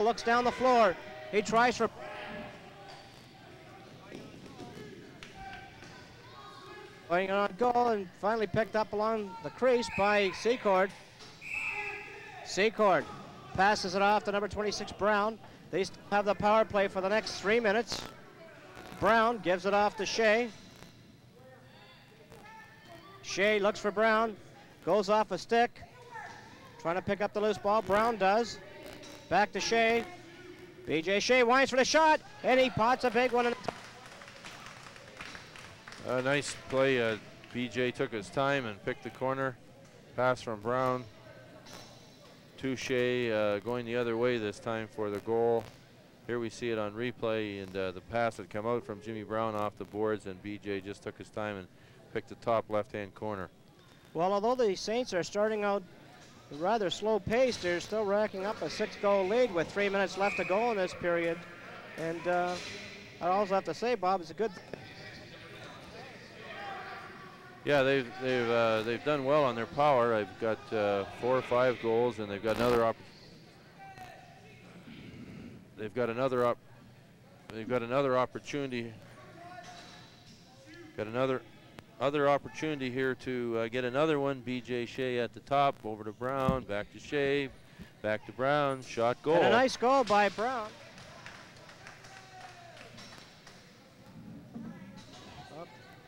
looks down the floor. He tries for... Going on goal and finally picked up along the crease by Secord. Secord passes it off to number 26, Brown. They still have the power play for the next 3 minutes. Brown gives it off to Shea. Shea looks for Brown, goes off a stick, trying to pick up the loose ball. Brown does. Back to Shea. BJ Shea winds for the shot, and he pots a big one. Nice play. BJ took his time and picked the corner. Pass from Brown to Shea, going the other way this time for the goal. Here we see it on replay, and the pass had come out from Jimmy Brown off the boards, and BJ just took his time and picked the top left-hand corner. Well, although the Saints are starting out rather slow paced, they're still racking up a 6-goal lead with 3 minutes left to go in this period. And I also have to say, Bob, it's a good. Yeah, they've done well on their power. I've got 4 or 5 goals, and they've got another opportunity. Got another opportunity here to get another one. BJ Shea at the top, over to Brown, back to Shea, back to Brown, shot, goal. And a nice goal by Brown.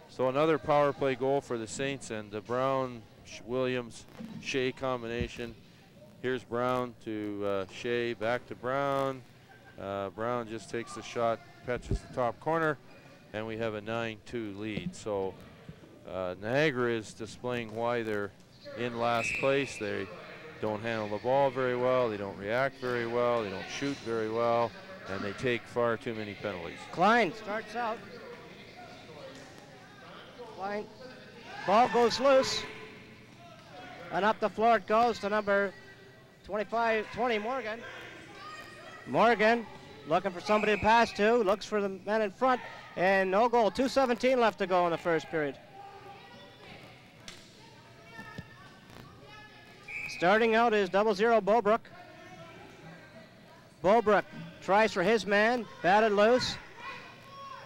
So another power play goal for the Saints, and the Brown, Williams, Shea combination. Here's Brown to Shea, back to Brown. Brown just takes the shot, catches the top corner, and we have a 9-2 lead. So Niagara is displaying why they're in last place. They don't handle the ball very well, they don't react very well, they don't shoot very well, and they take far too many penalties. Klein starts out. Klein, ball goes loose, and up the floor it goes to number 20, Morgan. Morgan looking for somebody to pass to, looks for the man in front, and no goal. 2:17 left to go in the first period. Starting out is 00 Bobrook. Bobrook tries for his man, batted loose.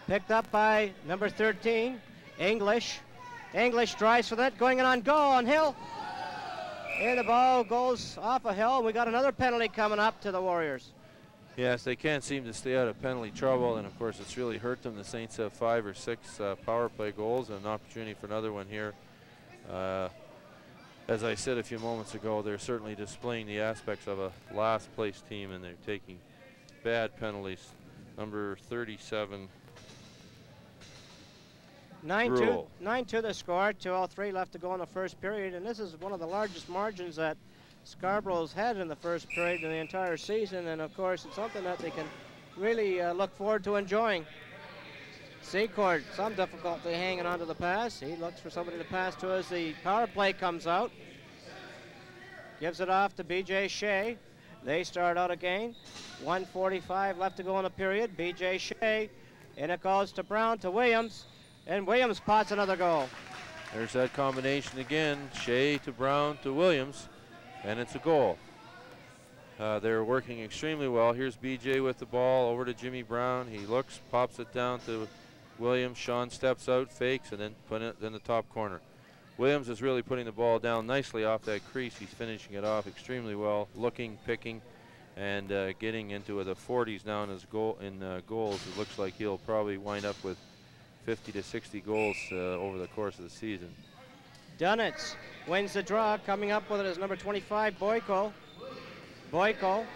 Picked up by number 13, English. English tries for that, going in on goal on Hill. And the ball goes off a Hill. We got another penalty coming up to the Warriors. Yes, they can't seem to stay out of penalty trouble, and of course it's really hurt them. The Saints have 5 or 6 power play goals, and an opportunity for another one here. As I said a few moments ago, they're certainly displaying the aspects of a last place team, and they're taking bad penalties. Number 37. 9-2 the score, 2:03 left to go in the first period, and this is one of the largest margins that Scarborough's had in the first period in the entire season, and of course it's something that they can really look forward to enjoying. Secord, some difficulty hanging on to the pass. He looks for somebody to pass to as the power play comes out. Gives it off to BJ Shea. They start out again. 1:45 left to go in the period. BJ Shea, and it goes to Brown to Williams, and Williams pots another goal. There's that combination again, Shea to Brown to Williams, and it's a goal. They're working extremely well. Here's BJ with the ball over to Jimmy Brown. He looks, pops it down to Williams. Sean steps out, fakes, and then put it in the top corner. Williams is really putting the ball down nicely off that crease. He's finishing it off extremely well, looking, picking, and getting into the 40s now in his goals. It looks like he'll probably wind up with 50 to 60 goals over the course of the season. Dunitz wins the draw. Coming up with it is number 25, Boyko. Boyko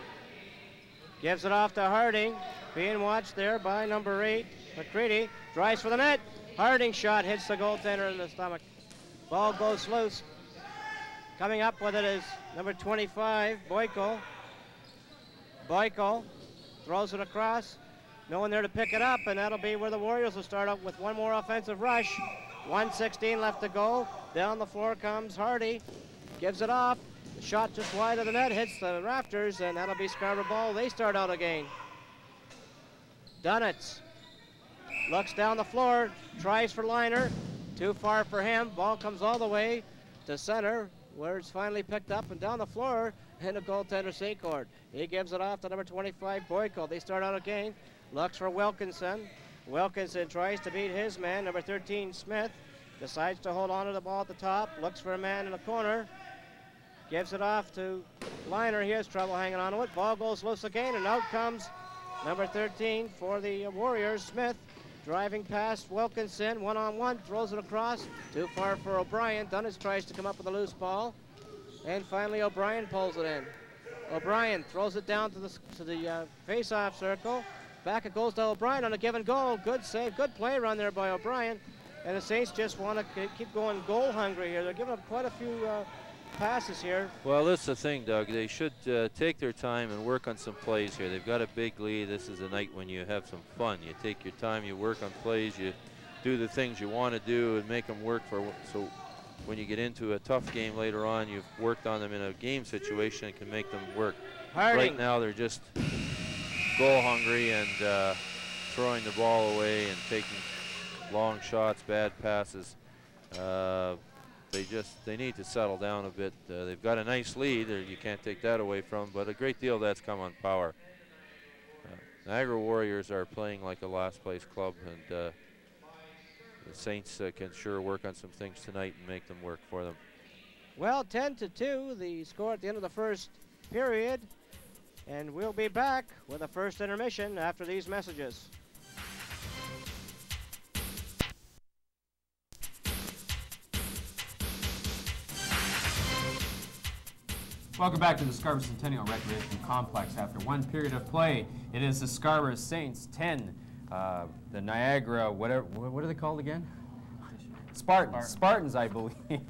gives it off to Harding. Being watched there by number 8, McCready. Drives for the net. Harding shot hits the goaltender in the stomach. Ball goes loose. Coming up with it is number 25, Boyko. Boyko throws it across. No one there to pick it up, and that'll be where the Warriors will start up with one more offensive rush. 1:16 left to go. Down the floor comes Hardy. Gives it off. The shot just wide of the net, hits the rafters, and that'll be Scarborough ball. They start out again. Dunitz looks down the floor, tries for Liner. Too far for him. Ball comes all the way to center, where it's finally picked up and down the floor. and a goaltender Secord. He gives it off to number 25, Boyko. They start out again. Looks for Wilkinson. Wilkinson tries to beat his man, number 13, Smith. Decides to hold on to the ball at the top. Looks for a man in the corner. Gives it off to Liner. He has trouble hanging on to it. Ball goes loose again, and out comes number 13 for the Warriors, Smith. Driving past Wilkinson, one-on-one, throws it across. Too far for O'Brien. Dunnage tries to come up with a loose ball. And finally O'Brien pulls it in. O'Brien throws it down to the face-off circle. Back it goes to O'Brien on a given goal. Good save, good play run there by O'Brien. And the Saints just want to keep going goal hungry here. They're giving up quite a few passes here. Well, this is the thing, Doug. They should take their time and work on some plays here. They've got a big lead. This is a night when you have some fun. You take your time, you work on plays, you do the things you want to do and make them work so when you get into a tough game later on, you've worked on them in a game situation and can make them work. Harding. Right now, they're just goal hungry and throwing the ball away and taking long shots, bad passes. They need to settle down a bit. They've got a nice lead. You can't take that away from them, but a great deal of that's come on power. Niagara Warriors are playing like a last place club, and the Saints can sure work on some things tonight and make them work for them. Well, 10-2, the score at the end of the first period, and we'll be back with the first intermission after these messages. Welcome back to the Scarborough Centennial Recreation Complex. After one period of play, it is the Scarborough Saints 10, the Niagara, what are they called again? Spartans, I believe.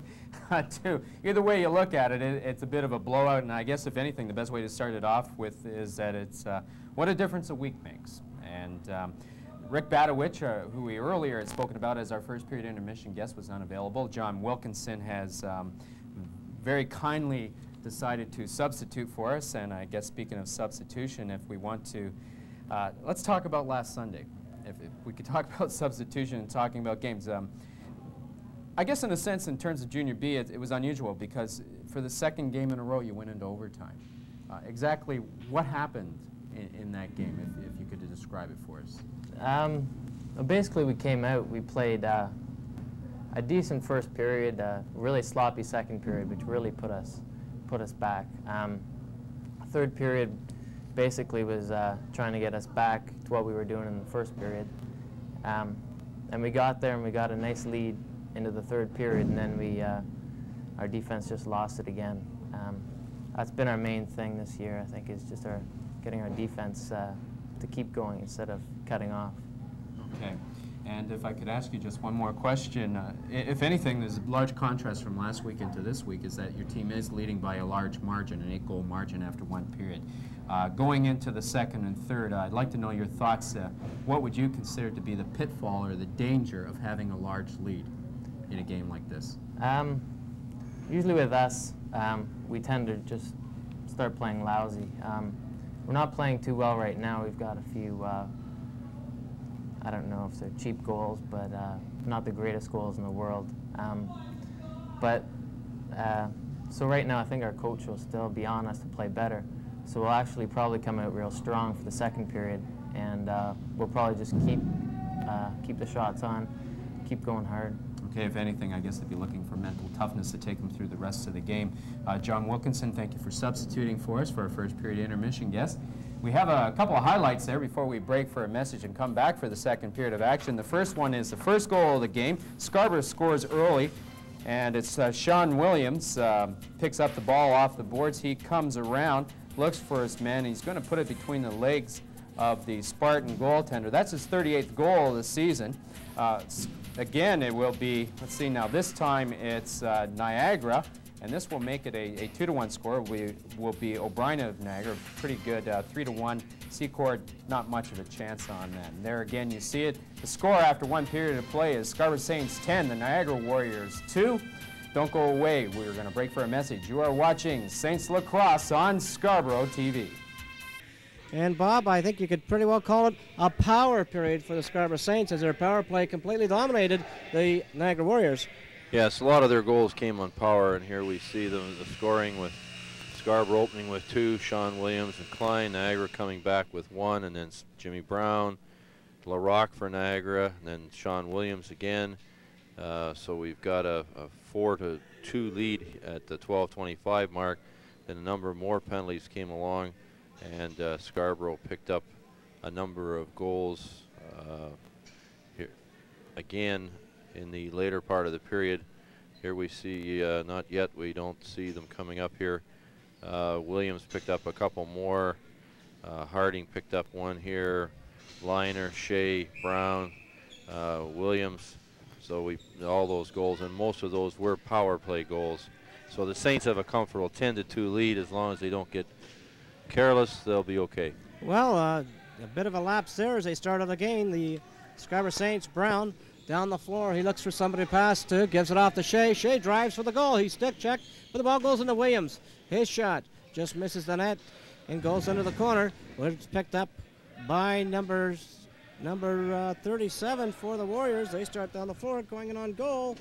2. Either way you look at it, it's a bit of a blowout, and I guess if anything, the best way to start it off with is that it's what a difference a week makes. And Rick Badowich, who we earlier had spoken about as our first period intermission guest, was unavailable. John Wilkinson has very kindly decided to substitute for us, and I guess speaking of substitution, if we want to, let's talk about last Sunday. If we could talk about substitution and talking about games. I guess in a sense, in terms of Junior B, it was unusual because for the second game in a row, you went into overtime. Exactly what happened in that game, if you could describe it for us? Basically, we came out, we played a decent first period, really sloppy second period, which really put us back. Third period basically was trying to get us back to what we were doing in the first period. And we got there and we got a nice lead into the third period, and then our defense just lost it again. That's been our main thing this year, I think, is just getting our defense to keep going instead of cutting off. Okay. And if I could ask you just one more question, if anything, there's a large contrast from last week into this week is that your team is leading by a large margin, an 8-goal margin after one period. Going into the second and third, I'd like to know your thoughts. What would you consider to be the pitfall or the danger of having a large lead in a game like this? Usually with us, we tend to just start playing lousy. We're not playing too well right now. We've got a few I don't know if they're cheap goals, but not the greatest goals in the world. So right now I think our coach will still be on us to play better. So we'll actually probably come out real strong for the second period, and we'll probably just keep the shots on, keep going hard. Okay, if anything, I guess they'd be looking for mental toughness to take them through the rest of the game. John Wilkinson, thank you for substituting for us for our first period intermission guest. We have a couple of highlights there before we break for a message and come back for the second period of action. The first one is the first goal of the game. Scarborough scores early, and it's Sean Williams picks up the ball off the boards. He comes around, looks for his man, and he's going to put it between the legs of the Spartan goaltender. That's his 38th goal of the season. Again, it will be, let's see now, this time it's Niagara, and this will make it a 2-1 score. Will be O'Brien of Niagara, pretty good, 3-1. Secord, not much of a chance on that. And there again, you see it. The score after one period of play is Scarborough Saints 10, the Niagara Warriors 2. Don't go away. We're going to break for a message. You are watching Saints Lacrosse on Scarborough TV. And Bob, I think you could pretty well call it a power period for the Scarborough Saints as their power play completely dominated the Niagara Warriors. Yes, a lot of their goals came on power, and here we see the scoring with Scarborough opening with 2, Sean Williams and Klein. Niagara coming back with 1, and then Jimmy Brown, LaRock for Niagara, and then Sean Williams again. So we've got a 4-2 lead at the 12:25 mark. Then a number of more penalties came along, and Scarborough picked up a number of goals here again in the later part of the period. Here we see, not yet, we don't see them coming up here. Williams picked up a couple more. Harding picked up 1 here. Liner, Shea, Brown, Williams. So all those goals, and most of those were power play goals. So the Saints have a comfortable 10-2 lead. As long as they don't get careless, they'll be okay. Well, a bit of a lapse there as they started the game. The Scarborough Saints, Brown, down the floor. He looks for somebody to pass to, gives it off to Shea. Shea drives for the goal. He stick checked, but the ball goes into Williams. His shot just misses the net and goes into the corner. It's picked up by number 37 for the Warriors. They start down the floor, going in on goal.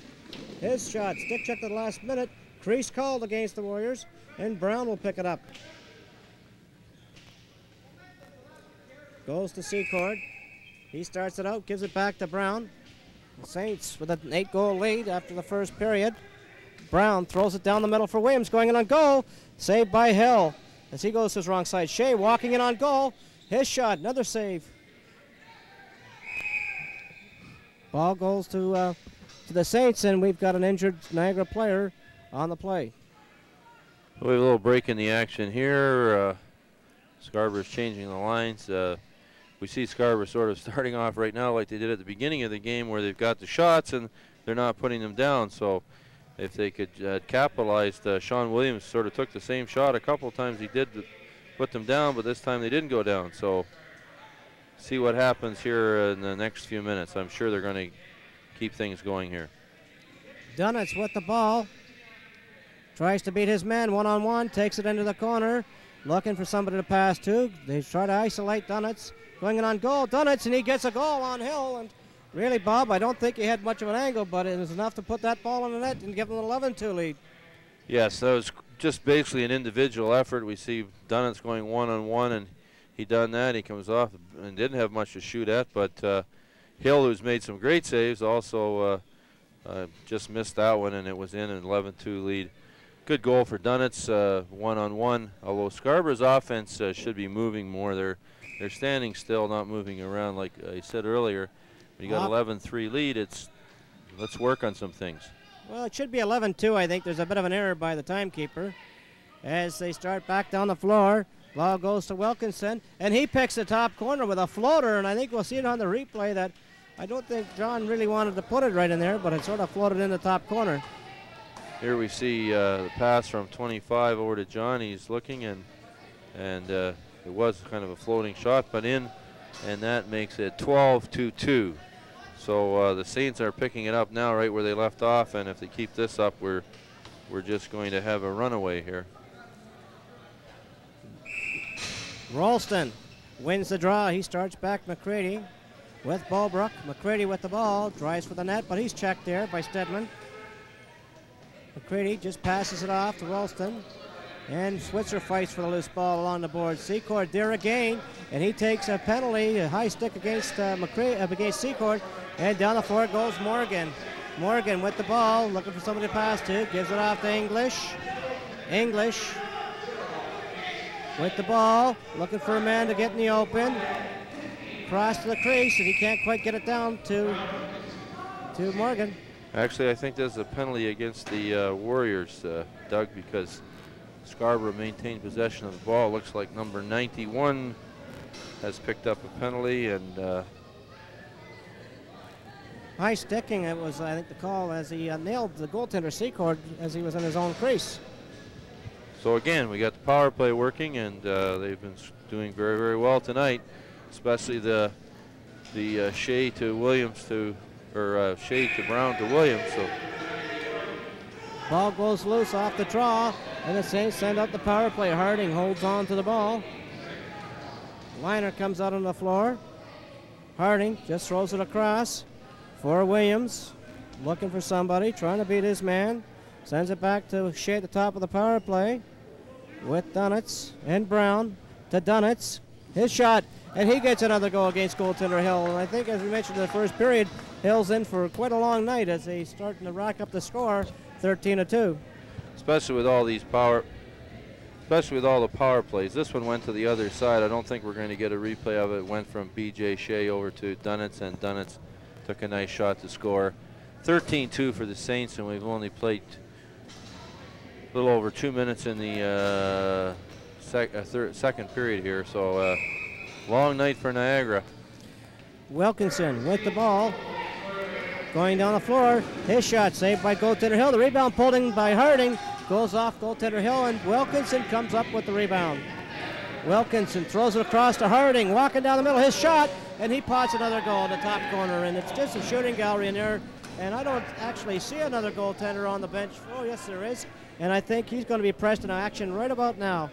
His shot, stick checked at the last minute. Crease called against the Warriors, and Brown will pick it up. Goes to Secord. He starts it out, gives it back to Brown. The Saints with an 8-goal lead after the first period. Brown throws it down the middle for Williams, going in on goal. Saved by Hill as he goes to his wrong side. Shea walking in on goal. His shot, another save. Ball goes to the Saints, and we've got an injured Niagara player on the play. We have a little break in the action here. Scarborough's changing the lines. We see Scarborough sort of starting off right now like they did at the beginning of the game, where they've got the shots and they're not putting them down. So if they could capitalize, Sean Williams sort of took the same shot a couple of times. He did put them down, but this time they didn't go down. So see what happens here in the next few minutes. I'm sure they're going to keep things going here. Dunnitz with the ball. Tries to beat his man one-on-one, takes it into the corner, looking for somebody to pass to. They try to isolate Dunnitz. Going in on goal, Dunnitz, and he gets a goal on Hill. And really, Bob, I don't think he had much of an angle, but it was enough to put that ball in the net and give them an 11-2 lead. Yes, that was just basically an individual effort. We see Dunnitz going one-on-one, and he done that. He comes off and didn't have much to shoot at, but Hill, who's made some great saves, also just missed that one, and it was in an 11-2 lead. Good goal for Dunnitz, one-on-one, although Scarborough's offense should be moving more. They're standing still, not moving around. Like I said earlier, when you got 11-3 lead, let's work on some things. Well, it should be 11-2. I think there's a bit of an error by the timekeeper as they start back down the floor. Ball goes to Wilkinson, and he picks the top corner with a floater, and I think we'll see it on the replay that I don't think John really wanted to put it right in there, but it sort of floated in the top corner. Here we see the pass from 25 over to John. He's looking, and it was kind of a floating shot, but in, and that makes it 12-2. So the Saints are picking it up now right where they left off, and if they keep this up, we're just going to have a runaway here. Ralston wins the draw. He starts back McCready with Bulbrook. McCready with the ball, drives for the net, but he's checked there by Stedman. McCready just passes it off to Ralston, and Switzer fights for the loose ball along the board. Secord there again, and he takes a penalty, a high stick against against Secord, and down the floor goes Morgan. Morgan with the ball, looking for somebody to pass to, gives it off to English. English with the ball, looking for a man to get in the open. Cross to the crease, and he can't quite get it down to Morgan. Actually, I think there's a penalty against the Warriors, Doug, because Scarborough maintained possession of the ball. Looks like number 91 has picked up a penalty, and high sticking, it was, I think, the call as he nailed the goaltender Secord as he was in his own crease. So again, we got the power play working, and they've been doing very, very well tonight, especially the Shea to Williams or Shea to Brown to Williams. So ball goes loose off the draw, and the Saints send out the power play. Harding holds on to the ball. Liner comes out on the floor. Harding just throws it across for Williams, looking for somebody, trying to beat his man. Sends it back to Shea at the top of the power play. with Dunitz and Brown to Dunitz. His shot, and he gets another goal against goaltender Hill. And I think, as we mentioned in the first period, Hill's in for quite a long night as they starting to rack up the score, 13-2. Especially with all the power plays. This one went to the other side. I don't think we're going to get a replay of it. It went from B.J. Shea over to Dunitz, and Dunitz took a nice shot to score. 13-2 for the Saints, and we've only played a little over 2 minutes in the second period here. So long night for Niagara. Wilkinson with the ball. Going down the floor. His shot saved by goaltender Hill. The rebound pulled in by Harding. Goes off goaltender Hill, and Wilkinson comes up with the rebound. Wilkinson throws it across to Harding. Walking down the middle. His shot, and he pots another goal in the top corner. And it's just a shooting gallery in there. And I don't actually see another goaltender on the bench. Oh, yes, there is. And I think he's going to be pressed in action right about now.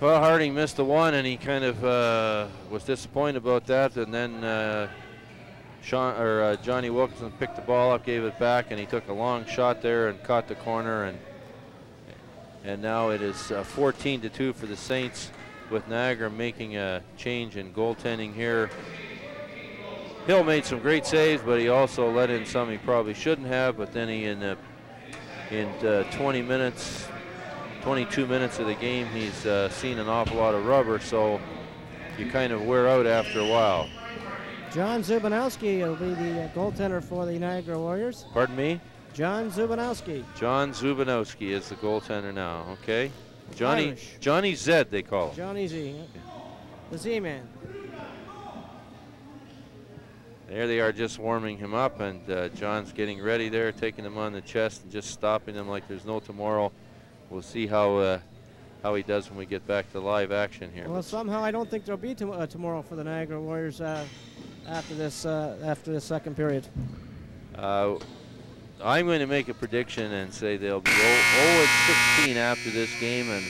Well, Harding missed the one, and he kind of was disappointed about that. And then Johnny Wilkinson picked the ball up, gave it back, and he took a long shot there and caught the corner. And now it is 14-2 for the Saints, with Niagara making a change in goaltending here. Hill made some great saves, but he also let in some he probably shouldn't have. But then he in 22 minutes of the game, he's seen an awful lot of rubber, so you kind of wear out after a while. John Zubanowski will be the goaltender for the Niagara Warriors. Pardon me? John Zubanowski. John Zubanowski is the goaltender now, okay? Irish. Johnny Z, they call him. Johnny Z, the Z-Man. There they are, just warming him up, and John's getting ready there, taking him on the chest and just stopping him like there's no tomorrow. We'll see how he does when we get back to live action here. Well, somehow I don't think there'll be tomorrow for the Niagara Warriors after this second period. I'm going to make a prediction and say they'll be 0-16 after this game, and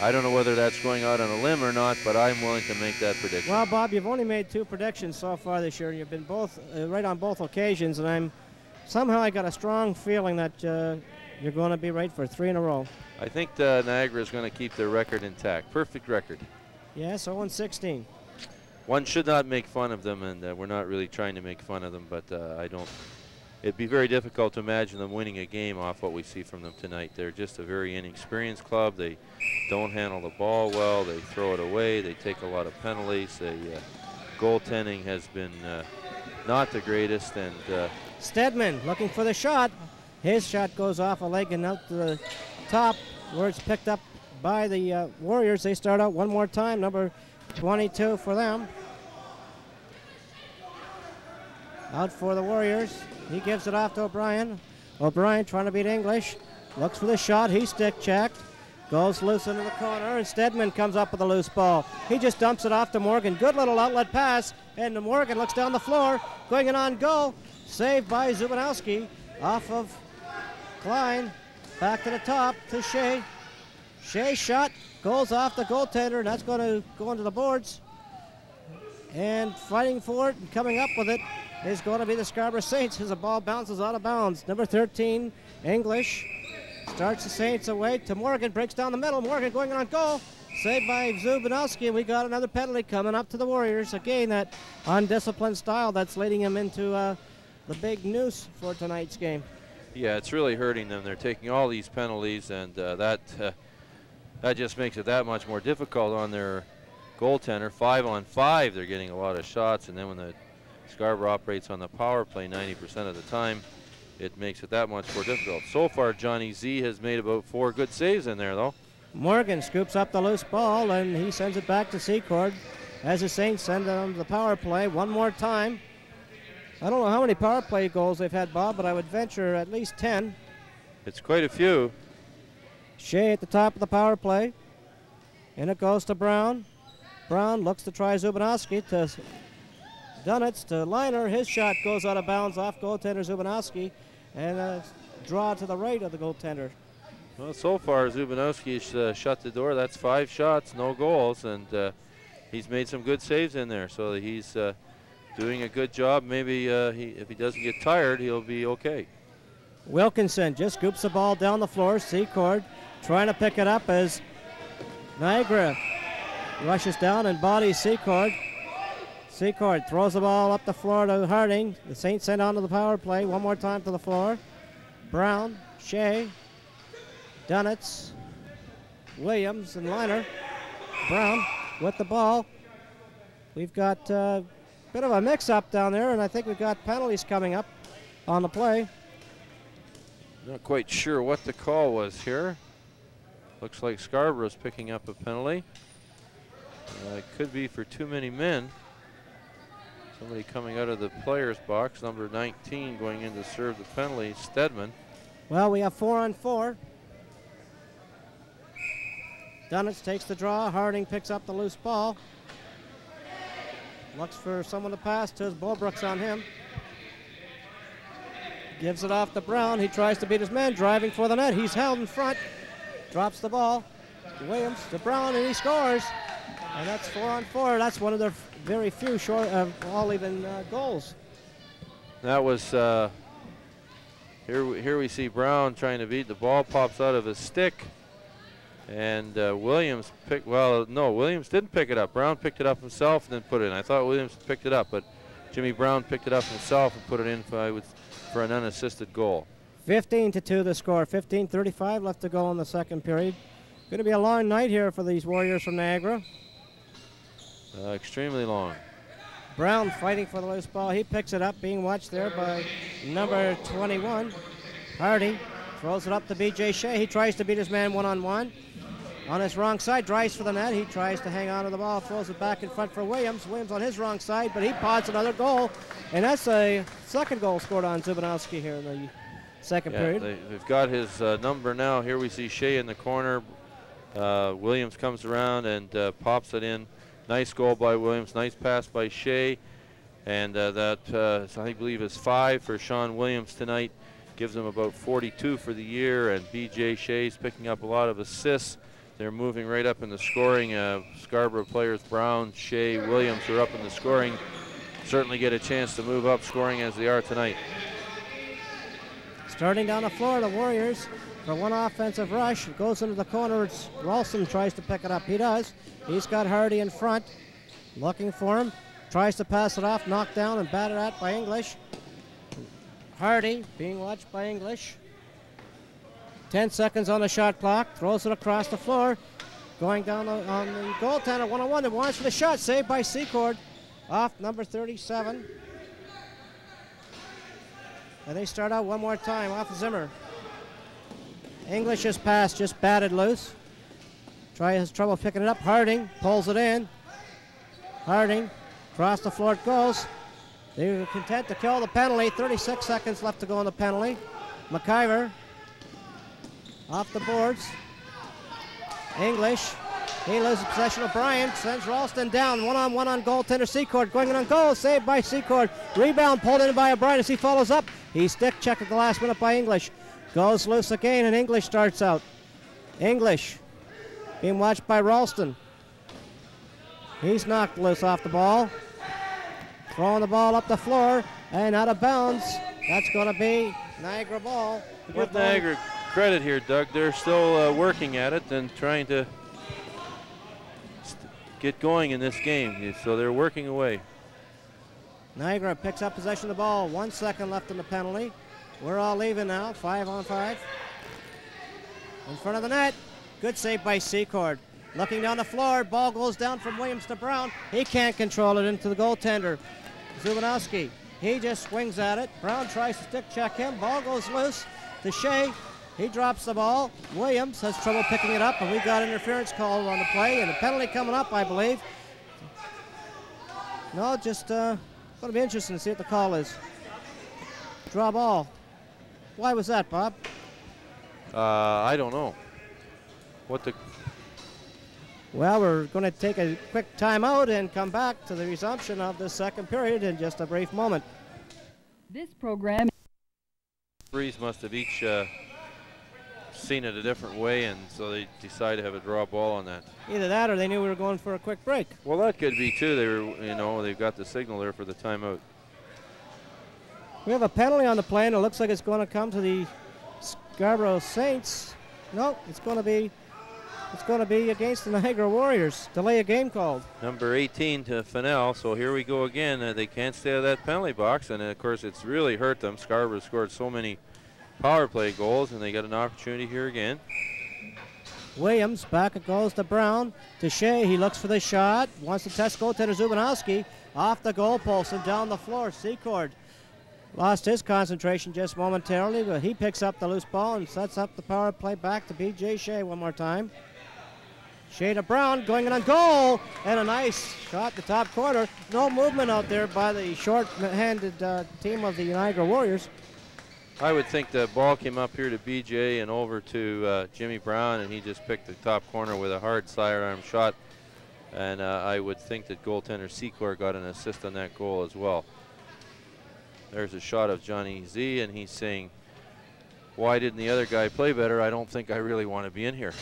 I don't know whether that's going out on a limb or not, but I'm willing to make that prediction. Well, Bob, you've only made 2 predictions so far this year, and you've been both right on both occasions, and I got a strong feeling that you're going to be right for 3 in a row. I think Niagara is going to keep their record intact. Perfect record. Yes, 0-16. One should not make fun of them, and we're not really trying to make fun of them, but it'd be very difficult to imagine them winning a game off what we see from them tonight. They're just a very inexperienced club. They don't handle the ball well. They throw it away. They take a lot of penalties. Goaltending has been not the greatest. And Stedman looking for the shot. His shot goes off a leg and out to the top, where it's picked up by the Warriors. They start out one more time, number 22 for them. Out for the Warriors. He gives it off to O'Brien. O'Brien trying to beat English. Looks for the shot. He's stick checked. Goes loose into the corner, and Stedman comes up with a loose ball. He just dumps it off to Morgan. Good little outlet pass, and Morgan looks down the floor. Going in on goal. Saved by Zubanowski. Off of Klein. Back to the top to Shea. Shea's shot goes off the goaltender, and that's going to go into the boards. And fighting for it and coming up with it is going to be the Scarborough Saints as the ball bounces out of bounds. Number 13, English, starts the Saints away to Morgan, breaks down the middle. Morgan going on goal, saved by Zubanowski, and we got another penalty coming up to the Warriors. Again, that undisciplined style that's leading them into the big noose for tonight's game. Yeah, it's really hurting them. They're taking all these penalties, and that just makes it that much more difficult on their goaltender. 5-on-5, they're getting a lot of shots, and then when the Scarborough operates on the power play 90% of the time, it makes it that much more difficult. So far, Johnny Z has made about 4 good saves in there, though. Morgan scoops up the loose ball, and he sends it back to Secord as the Saints send them to the power play one more time. I don't know how many power play goals they've had, Bob, but I would venture at least 10. It's quite a few. Shea at the top of the power play, and it goes to Brown. Brown looks to try Zubanowski to Dunitz to Liner. His shot goes out of bounds off goaltender Zubanowski, and a draw to the right of the goaltender. Well, so far Zubanowski's shut the door. That's 5 shots, no goals, and he's made some good saves in there. So he's doing a good job. Maybe if he doesn't get tired, he'll be okay. Wilkinson just scoops the ball down the floor. Secord trying to pick it up as Niagara rushes down and bodies Secord. Secord throws the ball up the floor to Harding. The Saints send on to the power play. One more time to the floor. Brown, Shea, Dunitz, Williams, and Liner. Brown with the ball. We've got a bit of a mix-up down there, and I think we've got penalties coming up on the play. Not quite sure what the call was here. Looks like Scarborough's picking up a penalty. It could be for too many men. Somebody coming out of the player's box, number 19, going in to serve the penalty, Stedman. Well, we have 4-on-4. Dunitz takes the draw. Harding picks up the loose ball. Looks for someone to pass to. His Bulbrook's on him. Gives it off to Brown. He tries to beat his man, driving for the net. He's held in front. Drops the ball. Williams to Brown, and he scores. And that's 4-on-4. That's one of their very few short of all even goals. That was here we see Brown trying to beat the ball, pops out of his stick, and Williams Williams didn't pick it up. Brown picked it up himself and then put it in. I thought Williams picked it up, but Jimmy Brown picked it up himself and put it in for an unassisted goal. 15-2 the score. 15:35 left to go in the second period. Going to be a long night here for these Warriors from Niagara. Extremely long. Brown fighting for the loose ball. He picks it up, being watched there by number 21. Hardy throws it up to B.J. Shea. He tries to beat his man one-on-one. On his wrong side, drives for the net. He tries to hang on to the ball, throws it back in front for Williams. Williams on his wrong side, but he pods another goal. And that's a second goal scored on Zubanowski here in the second period. They've got his number now. Here we see Shea in the corner. Williams comes around and pops it in. Nice goal by Williams, nice pass by Shea, and that I believe is 5 for Sean Williams tonight. Gives him about 42 for the year, and B.J. Shea's picking up a lot of assists. They're moving right up in the scoring. Scarborough players Brown, Shea, Williams are up in the scoring. Certainly get a chance to move up scoring as they are tonight. Starting down the floor, the Warriors for one offensive rush. It goes into the corner. It's Ralston tries to pick it up. He does. He's got Hardy in front. Looking for him. Tries to pass it off. Knocked down and batted at by English. Hardy being watched by English. 10 seconds on the shot clock. Throws it across the floor. Going down on the goaltender. One-on-one. That wants for the shot. Saved by Secord. Off number 37. And they start out one more time off Zimmer. English's pass just batted loose. Has trouble picking it up. Harding pulls it in. Harding across the floor it goes. They were content to kill the penalty. 36 seconds left to go on the penalty. McIver off the boards. English. He loses possession of Bryant. Sends Ralston down. One-on-one on goaltender Secord. Going in on goal. Saved by Secord. Rebound pulled in by O'Brien as he follows up. He stick checked at the last minute by English. Goes loose again, and English starts out. English being watched by Ralston. He's knocked loose off the ball. Throwing the ball up the floor and out of bounds. That's going to be Niagara ball. With Niagara credit here, Doug. They're still working at it and trying to get going in this game. So they're working away. Niagara picks up possession of the ball. 1 second left in the penalty. We're all leaving now. 5-on-5. In front of the net. Good save by Secord. Looking down the floor. Ball goes down from Williams to Brown. He can't control it into the goaltender. Zubanowski. He just swings at it. Brown tries to stick check him. Ball goes loose to Shea. He drops the ball. Williams has trouble picking it up, and we got interference called on the play, and a penalty coming up, I believe. No, just going to be interesting to see what the call is. Draw ball. Why was that, Bob? I don't know. Well, we're going to take a quick timeout and come back to the resumption of the second period in just a brief moment. This program. Referees must have each seen it a different way, and so they decided to have a draw ball on that. Either that, or they knew we were going for a quick break. Well, that could be too. They were, they've got the signal there for the timeout. We have a penalty on the play, and it looks like it's going to come to the Scarborough Saints. No, it's going to be against the Niagara Warriors. Delay of game called. Number 18 to Fennell. So here we go again. They can't stay out of that penalty box, and of course it's really hurt them. Scarborough scored so many power play goals, and they got an opportunity here again. Williams, back it goes to Brown. To Shea, he looks for the shot. Wants to test goaltender Zubinowski. Off the goalpost and down the floor. Secord lost his concentration just momentarily, but he picks up the loose ball and sets up the power play back to B.J. Shea one more time. Shea to Brown, going in on goal, and a nice shot to top corner. No movement out there by the short-handed team of the Niagara Warriors. I would think the ball came up here to BJ and over to Jimmy Brown, and he just picked the top corner with a hard sidearm shot. And I would think that goaltender Secor got an assist on that goal as well. There's a shot of Johnny Z, and he's saying, why didn't the other guy play better? I don't think I really want to be in here.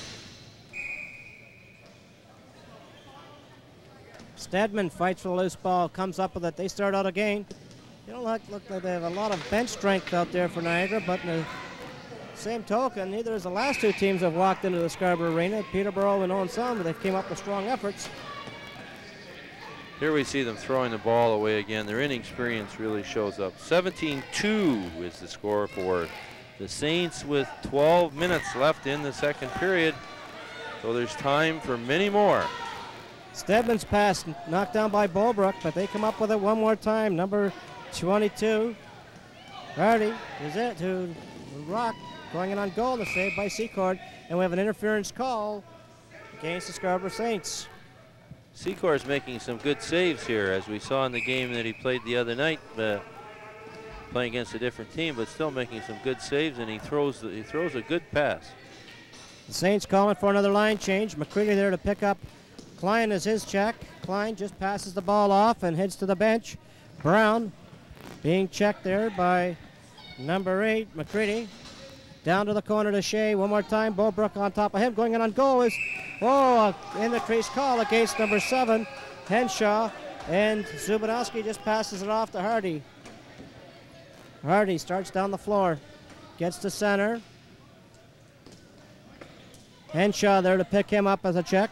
Stedman fights for the loose ball, comes up with it. They start out again. They don't look like they have a lot of bench strength out there for Niagara, but in the same token, neither has the last two teams have walked into the Scarborough Arena, Peterborough and Owen Sound, but they've came up with strong efforts. Here we see them throwing the ball away again. Their inexperience really shows up. 17-2 is the score for the Saints with 12 minutes left in the second period. So there's time for many more. Stedman's pass knocked down by Bolbrook, but they come up with it one more time. Number 22, Hardy is it to Rock, going in on goal, to save by Secord, and we have an interference call against the Scarborough Saints. Secor is making some good saves here, as we saw in the game that he played the other night, playing against a different team, but still making some good saves, and he throws a good pass. The Saints calling for another line change. McCready there to pick up Klein as his check. Klein just passes the ball off and heads to the bench. Brown being checked there by number 8, McCready. Down to the corner to Shea. One more time. Bolbrook on top of him. Going in on goal is, in the crease call against number 7, Henshaw. And Zubinowski just passes it off to Hardy. Hardy starts down the floor. Gets to center. Henshaw there to pick him up as a check.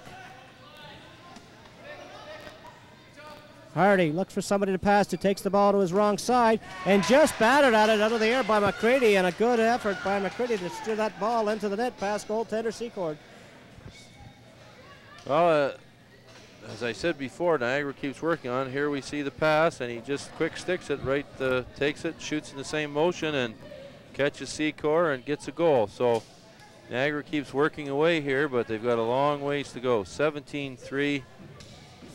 Hardy looks for somebody to pass to, takes the ball to his wrong side, and just batted at it out of the air by McCready, and a good effort by McCready to steer that ball into the net past goaltender Secord. Well, as I said before, Niagara keeps working on it. Here we see the pass, and he just quick sticks it right, takes it, shoots in the same motion, and catches Secor and gets a goal. So Niagara keeps working away here, but they've got a long ways to go. 17-3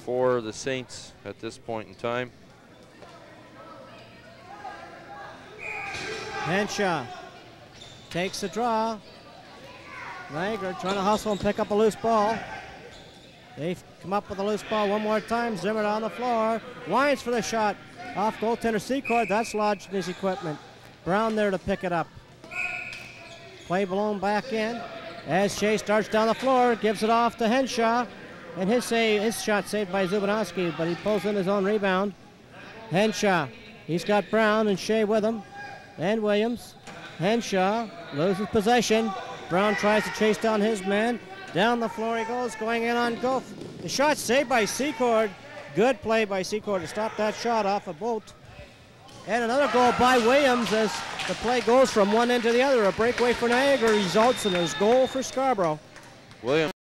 for the Saints at this point in time. Henshaw takes the draw. Niagara trying to hustle and pick up a loose ball. They've come up with a loose ball one more time. Zimmer on the floor. Winds for the shot. Off goaltender Secord. That's lodged in his equipment. Brown there to pick it up. Play blown back in. As Shea starts down the floor, gives it off to Henshaw. And his shot saved by Zubinowski, but he pulls in his own rebound. Henshaw, he's got Brown and Shea with him, and Williams. Henshaw loses possession. Brown tries to chase down his man. Down the floor he goes, going in on goal. The shot saved by Secord. Good play by Secord to stop that shot off a boat. And another goal by Williams as the play goes from one end to the other. A breakaway for Niagara results in his goal for Scarborough. Williams